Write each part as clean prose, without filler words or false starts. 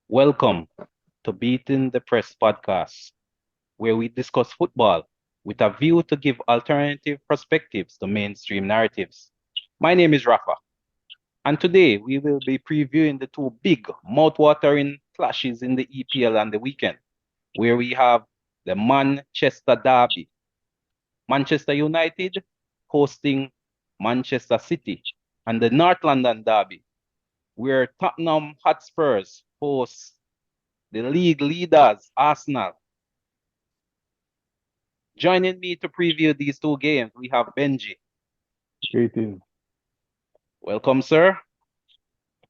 Welcome to Beating the Press podcast, where we discuss football with a view to give alternative perspectives to mainstream narratives. My name is Rafa, and today we will be previewing the two big, mouth-watering clashes in the EPL on the weekend, where we have the Manchester Derby, Manchester United hosting Manchester City, and the North London Derby, where Tottenham Hotspurs host the league leaders, Arsenal. Joining me to preview these two games, we have Benji. Greetings, Welcome, sir.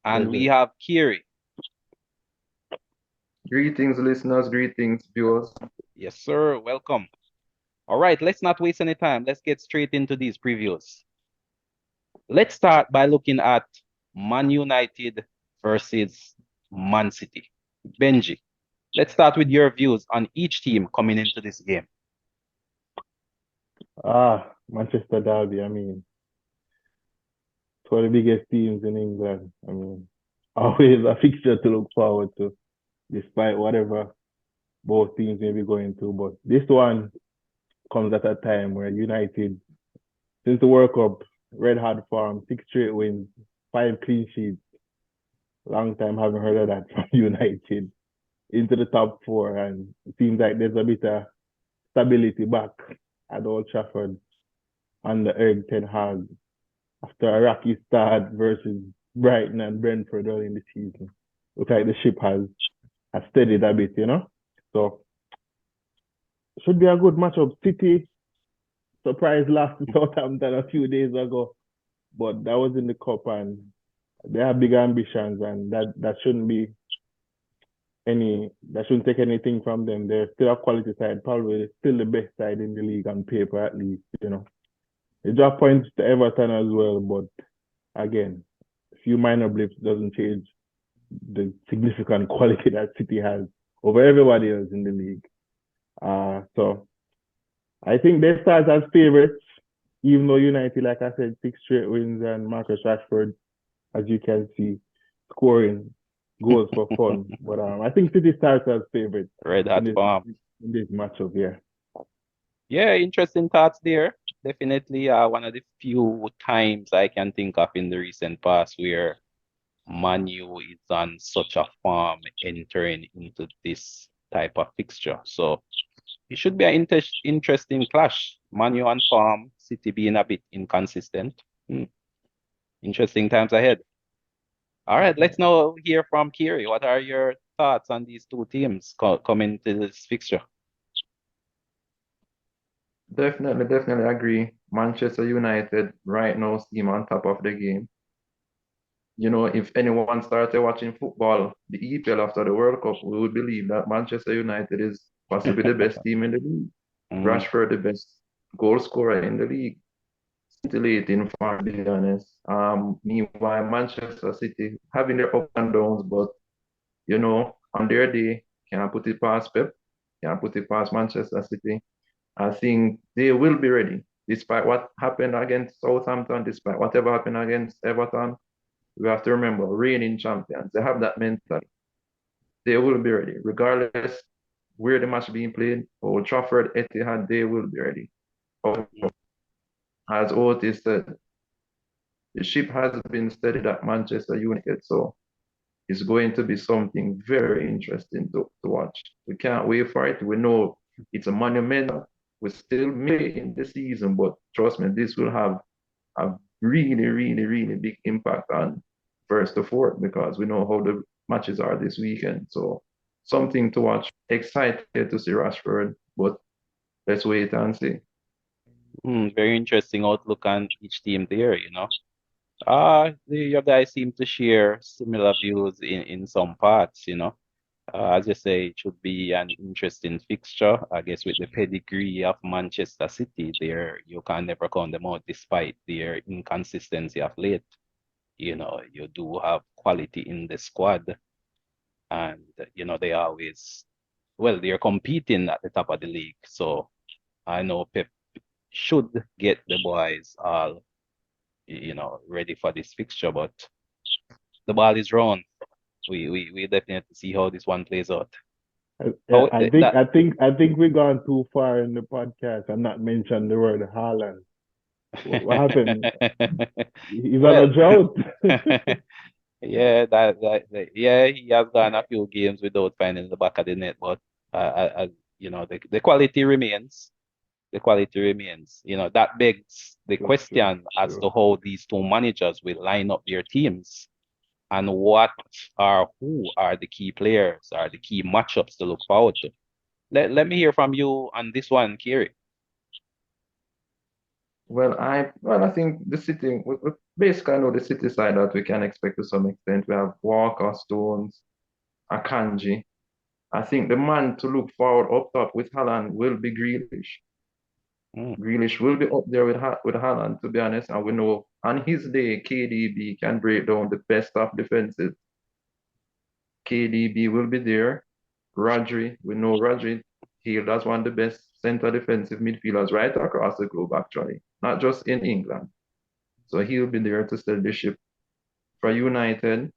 And we pleasure. have Kiri. Greetings, listeners. Greetings, viewers. Yes, sir. Welcome. All right, let's not waste any time. Let's get straight into these previews. Let's start by looking at Man United versus Man City. Benji, let's start with your views on each team coming into this game. Manchester Derby. It's one of the biggest teams in England. Always a fixture to look forward to, despite whatever both teams may be going through. But this one comes at a time where United, since the World Cup, red hot form, 6 straight wins, 5 clean sheets. Long time haven't heard of that from United into the top four, and it seems like there's a bit of stability back at Old Trafford under Eric Ten Hag after a rocky start versus Brighton and Brentford early in the season. Looks like the ship has steadied a bit. So should be a good matchup. City surprise lost to Southampton a few days ago, but that was in the cup and they have big ambitions and that shouldn't be that shouldn't take anything from them. They're still a quality side, probably still the best side in the league on paper at least. They drop points to Everton as well, but again, a few minor blips doesn't change the significant quality that City has over everybody else in the league. So I think they start as favourites, even though United, like I said, 6 straight wins and Marcus Rashford, as you can see, scoring goals for fun. But I think City starts as favourites Red in Hot this Farm. in this matchup. Yeah. Yeah, interesting thoughts there. Definitely one of the few times I can think of in the recent past where Manu is on such a farm entering into this type of fixture. So it should be an interesting clash. Manu on farm, City being a bit inconsistent. Hmm. Interesting times ahead. All right, let's now hear from Kiri. What are your thoughts on these two teams coming to this fixture? Definitely agree. Manchester United right now seem on top of the game. If anyone started watching football, the EPL after the World Cup, we would believe that Manchester United is possibly the best team in the league. Mm, Rashford, the best goal scorer in the league. Scintillating for to be honest. Meanwhile, Manchester City having their ups and downs, but on their day, can I put it past Pep? Can I put it past Manchester City? I think they will be ready, despite what happened against Southampton, despite whatever happened against Everton. We have to remember, reigning champions, they have that mentality. They will be ready, regardless where the match being played. Old Trafford, Etihad, they will be ready. As Otis said, the ship has been steadied at Manchester United, so it's going to be something very interesting to watch. We can't wait for it. We know it's a monumental. We're still mid in the season, but trust me, this will have a really big impact on first to fourth because we know how the matches are this weekend. So something to watch. Excited to see Rashford, but let's wait and see. very interesting outlook on each team there. Your guys seem to share similar views in some parts. As you say, it should be an interesting fixture. I guess with the pedigree of Manchester City there, you can never count them out despite their inconsistency of late. You do have quality in the squad, and they always, well, they're competing at the top of the league. So I know Pep should get the boys all ready for this fixture, but the ball is round. We definitely see how this one plays out. Yeah, How I eh, think that I think I think we've gone too far in the podcast and not mentioned the word Haaland. What happened? He's on a well, drought. yeah, yeah, he has gone a few games without finding the back of the net, but you know, the quality remains. The quality remains. You know, that begs the True, true, question as true. to how these two managers will line up their teams and what are who are the key players, are the key matchups to look forward to. Let me hear from you on this one, Kiri. Well, I think the City, we basically know the City side that we can expect to some extent. We have Walker, Stones, Akanji. I think the man to look forward up top with Haaland will be Grealish. Mm, Grealish will be up there with Haaland, to be honest. And we know on his day, KDB can break down the best of defenses. KDB will be there. Rodri, we know Rodri hailed as one of the best center defensive midfielders right across the globe, actually, not just in England. So he'll be there to steady the ship. For United,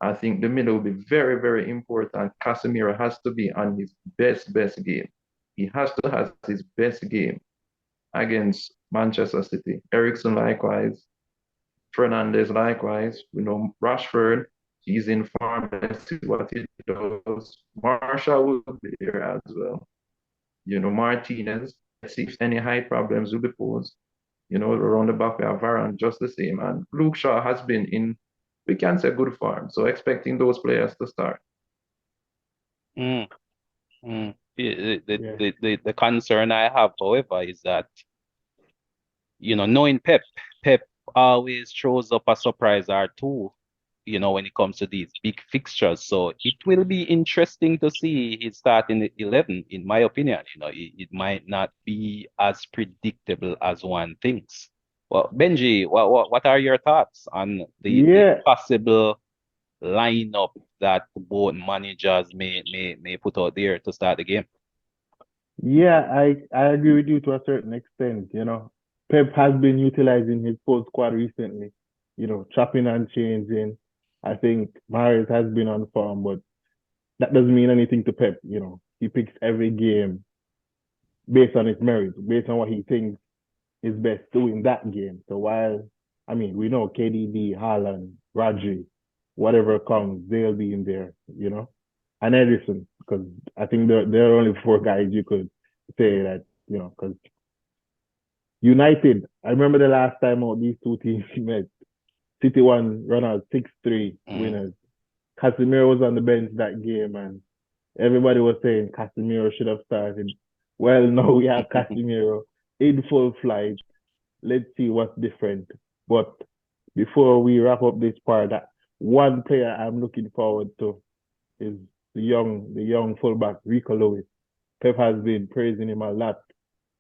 I think the middle will be very, very important. Casemiro has to be on his best game. He has to have his best game against Manchester City. Ericsson likewise. Fernandez likewise. We know Rashford, he's in form. Let's see what he does. Marshall will be there as well. Martinez, let's see if any height problems will be posed. Around the back we have Varane just the same. And Luke Shaw has been in, we can say, good form. So expecting those players to start. mm, Yeah, the concern I have, however, is that, you know, knowing Pep always throws up a surprise or two, you know, when it comes to these big fixtures. So it will be interesting to see his starting 11, in my opinion. You know, it might not be as predictable as one thinks. Well, Benji, what are your thoughts on the yeah, possible lineup that both managers may put out there to start the game? yeah. I agree with you to a certain extent. Pep has been utilizing his full squad recently. Chopping and changing. I think Mahrez has been on form, but that doesn't mean anything to Pep. He picks every game based on his merit, based on what he thinks is best doing that game. So while, I mean, we know KDB, Haaland, Rodri, whatever comes, they'll be in there. And Edison, because I think there are only four guys you could say that, because United, I remember the last time out these two teams met, City won, run out 6-3 Mm. winners. Casemiro was on the bench that game, and everybody was saying Casemiro should have started. Well, now we have Casemiro in full flight. Let's see what's different. But before we wrap up this part, that one player I'm looking forward to is the young fullback Rico Lewis. Pep has been praising him a lot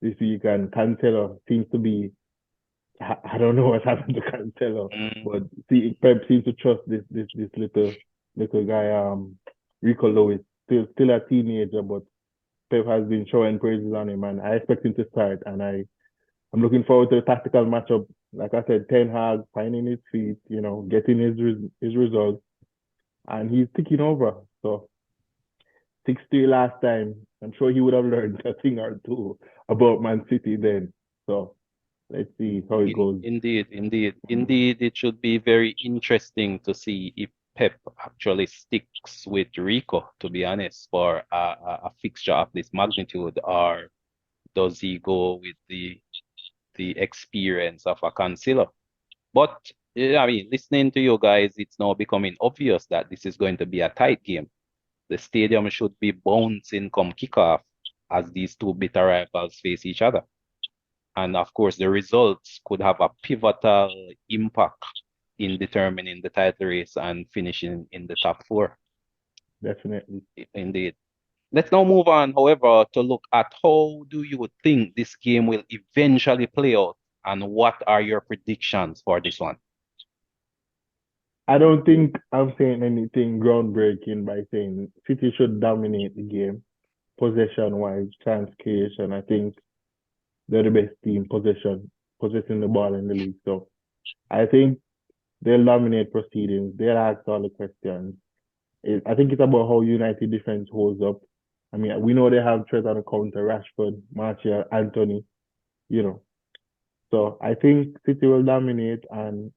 this week, and Cancelo seems to be. I don't know what's happened to Cancelo, Mm. but Pep seems to trust this little guy, Rico Lewis. Still a teenager, but Pep has been showing praises on him, and I expect him to start. And I'm looking forward to the tactical matchup. Like I said, Ten Hag finding his feet, getting his results, and he's taking over. So 6-3 last time. I'm sure he would have learned a thing or two about Man City then. So let's see how it goes. Indeed, it should be very interesting to see if Pep actually sticks with Rico, to be honest, for a fixture of this magnitude, or does he go with the experience of a Cancelo? But I mean, listening to you guys, it's now becoming obvious that this is going to be a tight game. The stadium should be bouncing come kickoff as these two bitter rivals face each other. And of course, the results could have a pivotal impact in determining the title race and finishing in the top four. Definitely. Indeed. Let's now move on, however, to look at how do you think this game will eventually play out, and what are your predictions for this one? I don't think I'm saying anything groundbreaking by saying City should dominate the game, possession wise, chance creation. I think they're the best team possessing the ball in the league. So I think they'll dominate proceedings. They'll ask all the questions. I think it's about how United defense holds up. I mean, we know they have threat on the counter, Rashford, Martial, Anthony, you know. So I think City will dominate and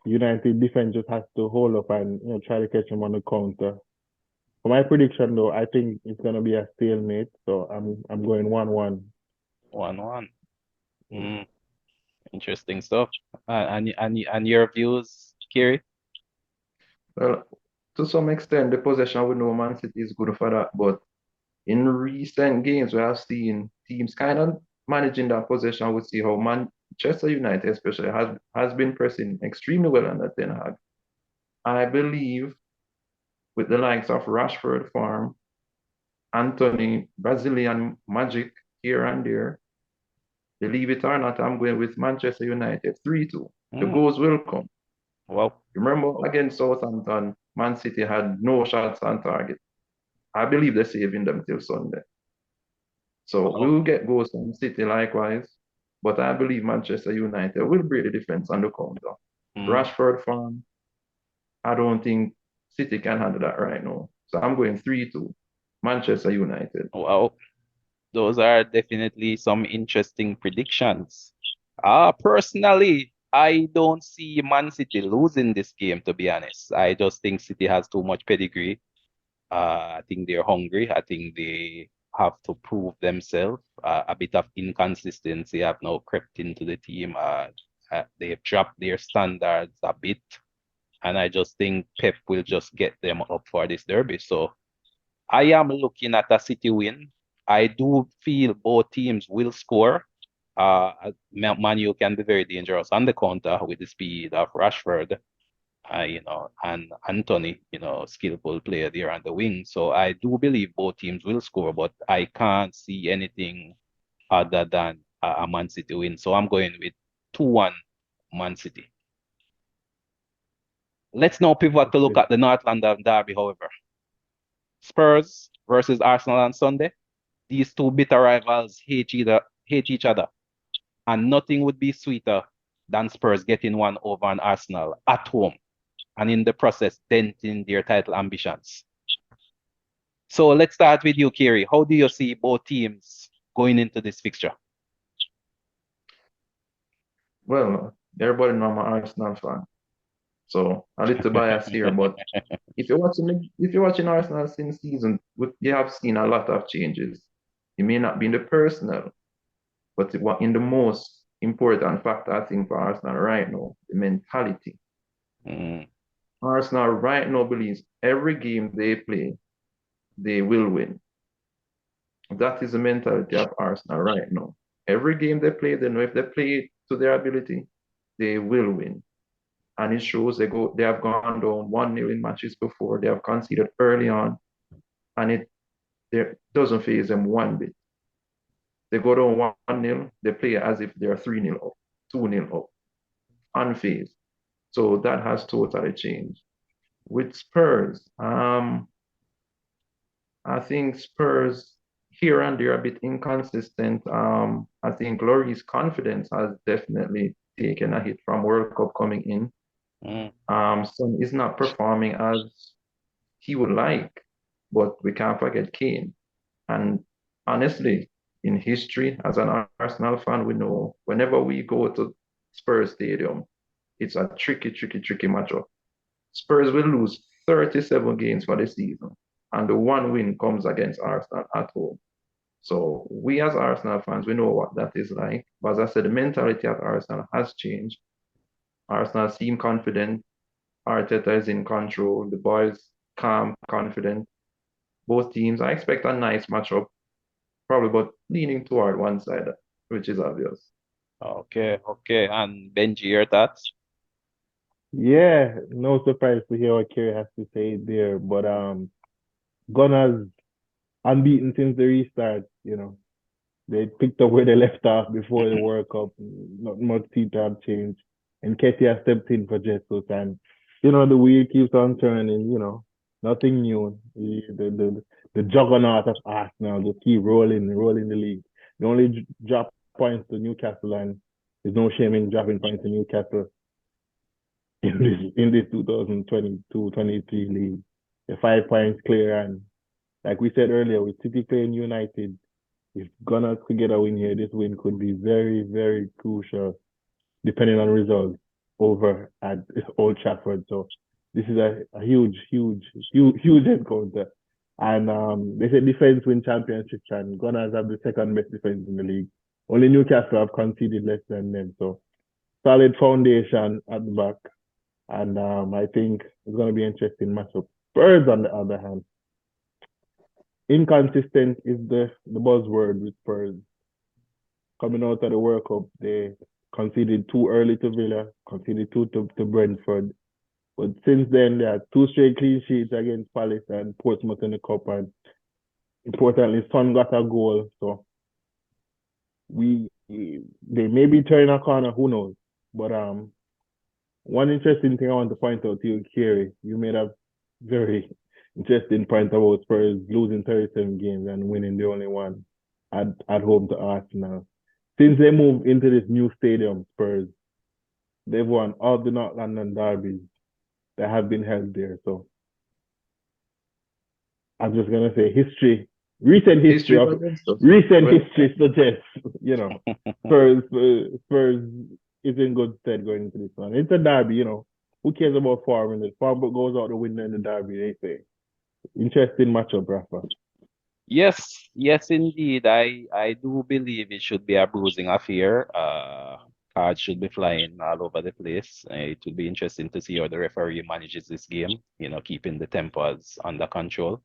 United defense just has to hold up and try to catch them on the counter. For my prediction though, I think it's gonna be a stalemate. So I'm going 1-1. 1-1. Mm, interesting stuff. And your views, Kiri? Well, to some extent, the possession we know Man City is good for that, but in recent games, we have seen teams kind of managing that possession. We see how Manchester United, especially, has been pressing extremely well under Ten Hag. I believe with the likes of Rashford Farm, Anthony, Brazilian Magic here and there, believe it or not, I'm going with Manchester United 3-2. The Mm, goals will come. well, Remember against Southampton, Man City had no shots on target. I believe they're saving them till Sunday. So we well, will get goals from City likewise, but I believe Manchester United will break the defense on the counter. mm, Rashford farm, I don't think City can handle that right now. So I'm going 3-2, Manchester United. well, those are definitely some interesting predictions. Personally, I don't see Man City losing this game, to be honest. I just think City has too much pedigree. I think they're hungry. I think they have to prove themselves. A bit of inconsistency have now crept into the team. They've dropped their standards a bit, and I just think Pep will just get them up for this derby. So I am looking at a City win. I do feel both teams will score. Man U can be very dangerous on the counter with the speed of Rashford, and Anthony, skillful player there on the wing. So I do believe both teams will score, but I can't see anything other than a Man City win. So I'm going with 2-1 Man City. Let's now pivot to look Okay. at the North London derby, however. Spurs versus Arsenal on Sunday. These two bitter rivals hate each other, and nothing would be sweeter than Spurs getting one over on Arsenal at home and in the process denting their title ambitions. So let's start with you, Kiri. How do you see both teams going into this fixture? Well, everybody know I'm an Arsenal fan, so a little bias here, but if you're watching Arsenal since season, you have seen a lot of changes. It may not be in the personnel, but in the most important factor, I think, for Arsenal right now, the mentality. Mm, Arsenal right now believes every game they play, they will win. That is the mentality of Arsenal right now. Every game they play, they know if they play to their ability, they will win. And it shows they have gone down 1-0 in matches before. They have conceded early on, and it doesn't phase them one bit. They go down 1-0, they play as if they're 3-0 up, 2-0 up, unfazed. So that has totally changed. With Spurs, I think Spurs here and there a bit inconsistent. I think Laurie's confidence has definitely taken a hit from World Cup coming in. mm, Son is not performing as he would like, but we can't forget Kane. And honestly, in history, as an Arsenal fan, we know whenever we go to Spurs Stadium, it's a tricky matchup. Spurs will lose 37 games for the season, and the one win comes against Arsenal at home. So we as Arsenal fans, we know what that is like. But as I said, the mentality at Arsenal has changed. Arsenal seem confident. Arteta is in control. The boys calm, confident. Both teams, I expect a nice matchup, probably but leaning toward one side, which is obvious. okay, okay. And Benji, your thoughts? Yeah, no surprise to hear what Kerry has to say there. But Gunners unbeaten since the restart. They picked up where they left off before the World Cup. Not much seems to have changed. And Ketia stepped in for Jesus, and the wheel keeps on turning. Nothing new. The juggernaut of Arsenal just keep rolling the league. They only drop points to Newcastle, and there's no shame in dropping points to Newcastle. in this 2022-23 league. The 5 points clear, and like we said earlier, with City playing United, if Gunners could get a win here, this win could be very, very crucial, depending on results over at Old Trafford. So this is a huge, huge, huge, huge encounter. And they say defense win championships, and Gunners have the second best defense in the league. Only Newcastle have conceded less than them. So solid foundation at the back. And I think it's going to be interesting matchup. Spurs, on the other hand, inconsistent is the buzzword with Spurs. Coming out of the World Cup, they conceded too early to Villa, conceded two to Brentford. But since then, they had two straight clean sheets against Palace and Portsmouth in the Cup. And importantly, Son got a goal. So they may be turning a corner, who knows? But one interesting thing I want to point out to you, Kiri, you made a very interesting point about Spurs losing 37 games and winning the only one at home to Arsenal. Since they moved into this new stadium, Spurs, they've won all the North London derbies that have been held there. So I'm just gonna say recent history suggests, Spurs is in good stead going into this one. It's a derby, Who cares about form? And the form goes out the window in the derby, they say. Interesting matchup, Rafa. Yes, yes, indeed. I do believe it should be a bruising affair. Cards should be flying all over the place. It would be interesting to see how the referee manages this game, keeping the tempers under control.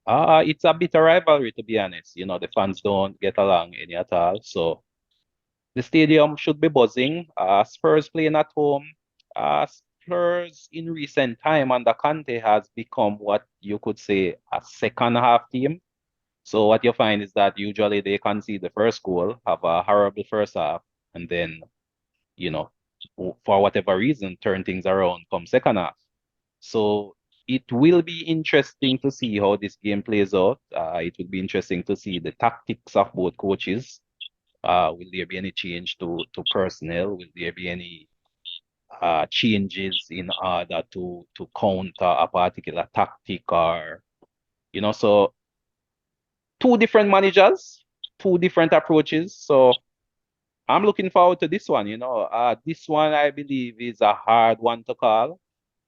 It's a bitter rivalry, to be honest. The fans don't get along any at all. So the stadium should be buzzing. Spurs playing at home. Spurs in recent time under Conte has become what you could say a second half team. So what you find is that usually they concede the first goal, have a horrible first half, and then, you know, for whatever reason, turn things around come second half. So it will be interesting to see how this game plays out. It will be interesting to see the tactics of both coaches. Will there be any change to personnel? Will there be any changes in order to counter a particular tactic so two different managers, two different approaches. So I'm looking forward to this one. This one I believe is a hard one to call.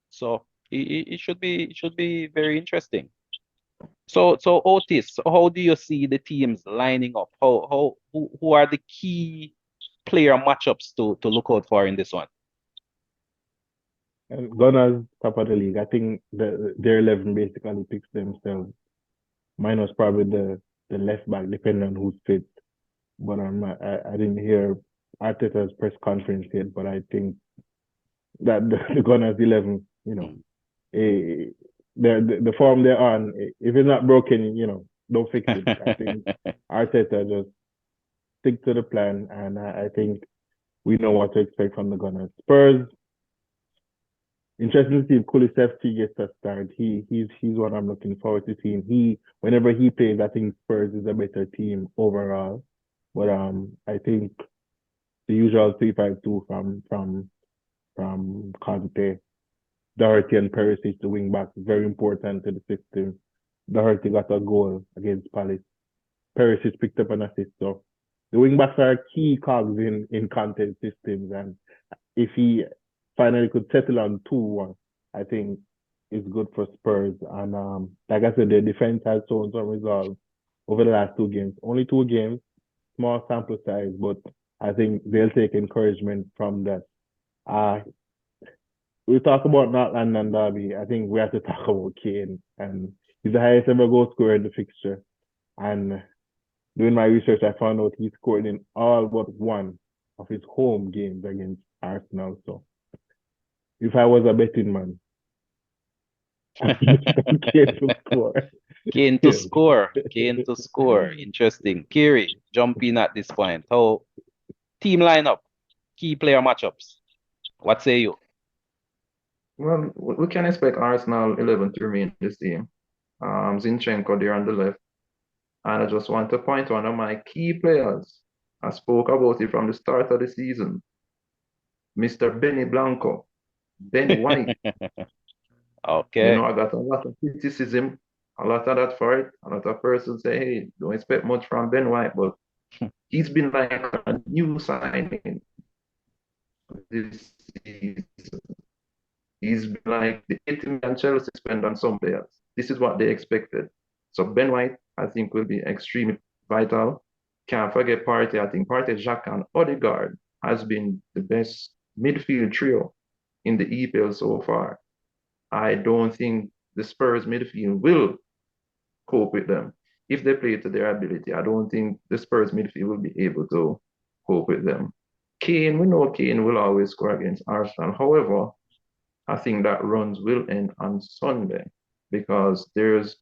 So it should be very interesting. So Otis, how do you see the teams lining up? Who are the key player matchups to look out for in this one? Gunners top of the league. I think their 11 basically picks themselves, minus probably the left back, depending on who's fit. But I didn't hear Arteta's press conference yet, but I think that the Gunners 11, the form they're on, if it's not broken, don't fix it. I think Arteta just stick to the plan, and I think we know what to expect from the Gunners. Spurs, interesting to see if Kulusevski gets a start. He's what I'm looking forward to seeing. Whenever he plays, I think Spurs is a better team overall. But I think the usual 3-5-2 from Conte, Doherty and Perisic, the wing back, is very important to the system. Doherty got a goal against Palace. Perisic picked up an assist. So the wing backs are key cogs in Conte's systems, and if he finally could settle on 2-1, I think it's good for Spurs. And like I said, the defense has shown some resolve over the last 2 games. Only 2 games, small sample size, but I think they'll take encouragement from that. We talk about North London derby. I think we have to talk about Kane, and he's the highest ever goal scorer in the fixture. And doing my research, I found out he scored in all but one of his home games against Arsenal. So if I was a betting man, Kane to score. Kane to score. Kane to score. Interesting. Kiri, jump in at this point. How team lineup, key player matchups. What say you? Well, we can expect Arsenal 11 to remain the same. Zinchenko there on the left. And I just want to point to one of my key players. I spoke about it from the start of the season. Mr. Benny Blanco. Ben White. Okay. I got a lot of criticism, a lot of that for it. A lot of persons say, hey, don't expect much from Ben White, but he's been like a new signing this season. He's been like the 80 million Chelsea spend on some players. This is what they expected. So Ben White, I think, will be extremely vital. Can't forget Partey. I think Partey, Xhaka, and Odegaard has been the best midfield trio in the EPL so far. I don't think the Spurs midfield will cope with them. If they play to their ability, I don't think the Spurs midfield will be able to cope with them. Kane, we know Kane will always score against Arsenal. However, I think that runs will end on Sunday because there's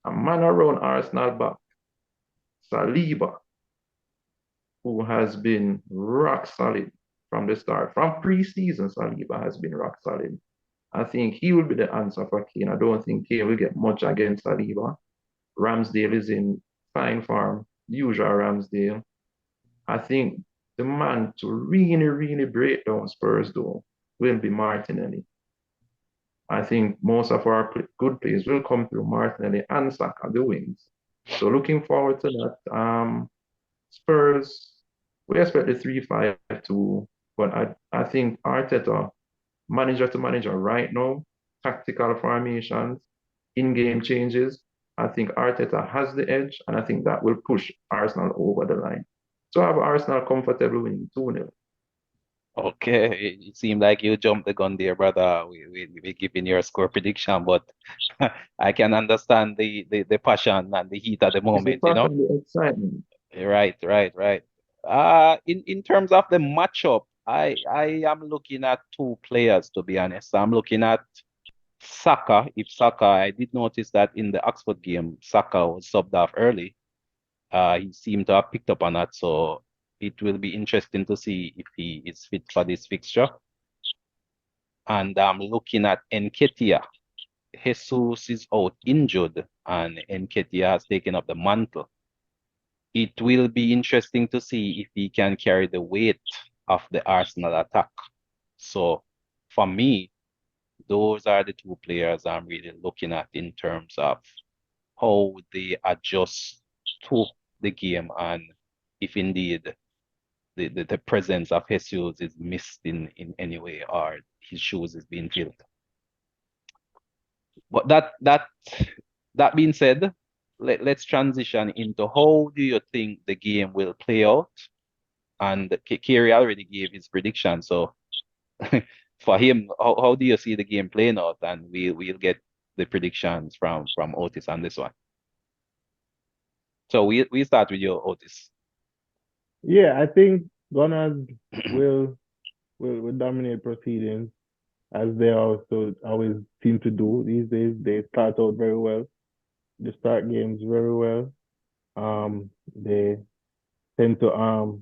a man around Arsenal back, Saliba, who has been rock solid from the start. From pre-season, Saliba has been rock solid. I think he will be the answer for Kane. I don't think Kane will get much against Saliba. Ramsdale is in fine form, usual Ramsdale. I think the man to really, really break down Spurs though will be Martinelli. I think most of our good plays will come through Martinelli and Saka, the wings. So looking forward to that. Spurs, we expect the 3-5-2, but I think Arteta, manager to manager right now, tactical formations, in-game changes, I think Arteta has the edge, and I think that will push Arsenal over the line. So I have Arsenal comfortable winning 2-0. Okay. It seemed like you jumped the gun there, brother. We giving your score prediction, but I can understand the passion and the heat at the It's the moment, you know? passion, the excitement. Right, right, right. In terms of the matchup, I am looking at two players, to be honest. I'm looking at Saka. If Saka, I did notice that in the Oxford game, Saka was subbed off early. He seemed to have picked up on that, so it will be interesting to see if he is fit for this fixture. And I'm looking at Nketiah. Jesus is out injured, and Nketiah has taken up the mantle. It will be interesting to see if he can carry the weight of the Arsenal attack. So for me, those are the two players I'm really looking at in terms of how they adjust to the game and if indeed the presence of Jesus is missed in any way or his shoes is being filled. But that being said, let's transition into how do you think the game will play out? And Kerry already gave his prediction. So for him, how do you see the game playing out? And we'll get the predictions from Otis on this one. So we start with you, Otis. Yeah, I think Gunners will will dominate proceedings as they also always seem to do these days. They start out very well. They start games very well. They tend to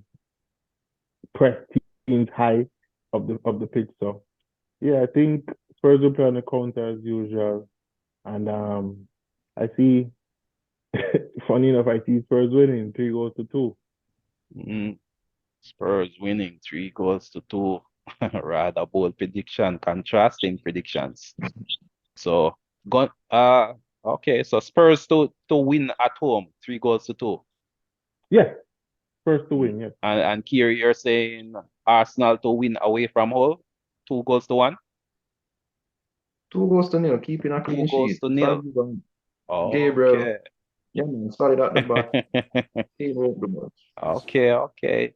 press teams high of the pitch. So yeah, I think Spurs will play on the counter as usual. And I see funny enough, I see Spurs winning 3 goals to 2. Mm, Spurs winning 3 goals to 2. Rather bold prediction, contrasting predictions. So gun okay, so Spurs to win at home, 3 goals to 2. Yeah, Spurs to Mm. win, yes. And Kiri, you're saying Arsenal to win away from home, 2 goals to 1, 2 goals to 0, keeping a two clean goals sheet. to nil. Saliba, Gabriel, Okay. yeah, man, solid at the back. He won't do much. Okay, okay.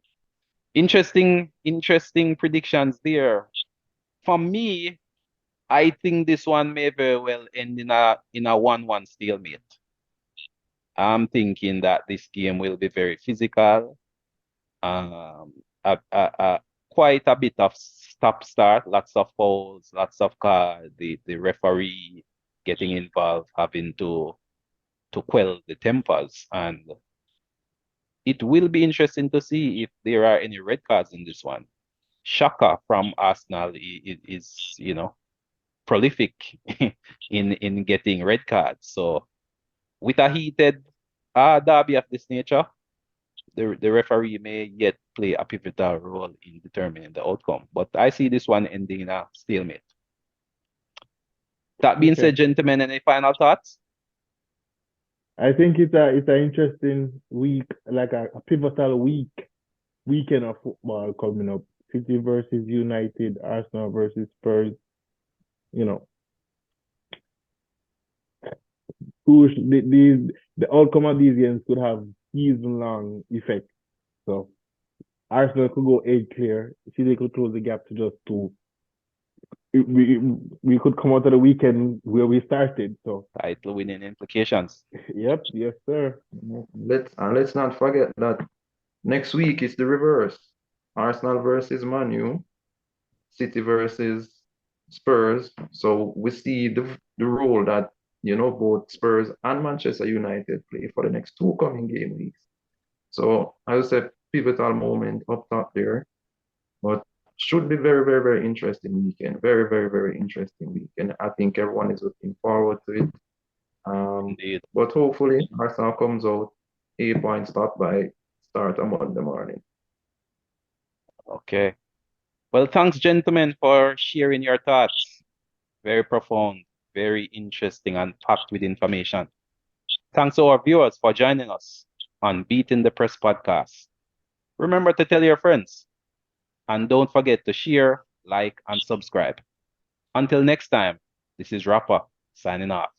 Interesting predictions there. For me, I think this one may very well end in a 1-1 stalemate. I'm thinking that this game will be very physical. Um, quite a bit of stop start, lots of fouls, lots of cards, the referee getting involved, having to quell the tempers. And it will be interesting to see if there are any red cards in this one. Shaka from Arsenal is, prolific in getting red cards. So with a heated derby of this nature, the referee may yet play a pivotal role in determining the outcome. But I see this one ending in a stalemate. That being Okay. said, gentlemen, any final thoughts? I think it's an interesting week, like a pivotal weekend of football coming up. City versus United, Arsenal versus Spurs. You know, the outcome of these games could have season long effect. So Arsenal could go eight clear. City could close the gap to just two. We could come out of the weekend where we started. So Title winning implications. yep, yes sir. Let's not forget that next week is the reverse. Arsenal versus Man U, City versus Spurs. So we see the role that both Spurs and Manchester United play for the next two coming game weeks. So I would say pivotal moment up top there, but should be very, very, very interesting weekend. Very, very, very interesting weekend. I think everyone is looking forward to it. Indeed. But hopefully Arsenal comes out 8 points top by start on Monday morning. Okay. Well, thanks, gentlemen, for sharing your thoughts. Very profound, very interesting, and packed with information. Thanks to our viewers for joining us on Beating the Press podcast. Remember to tell your friends and don't forget to share, like, and subscribe. Until next time, this is Rapper signing off.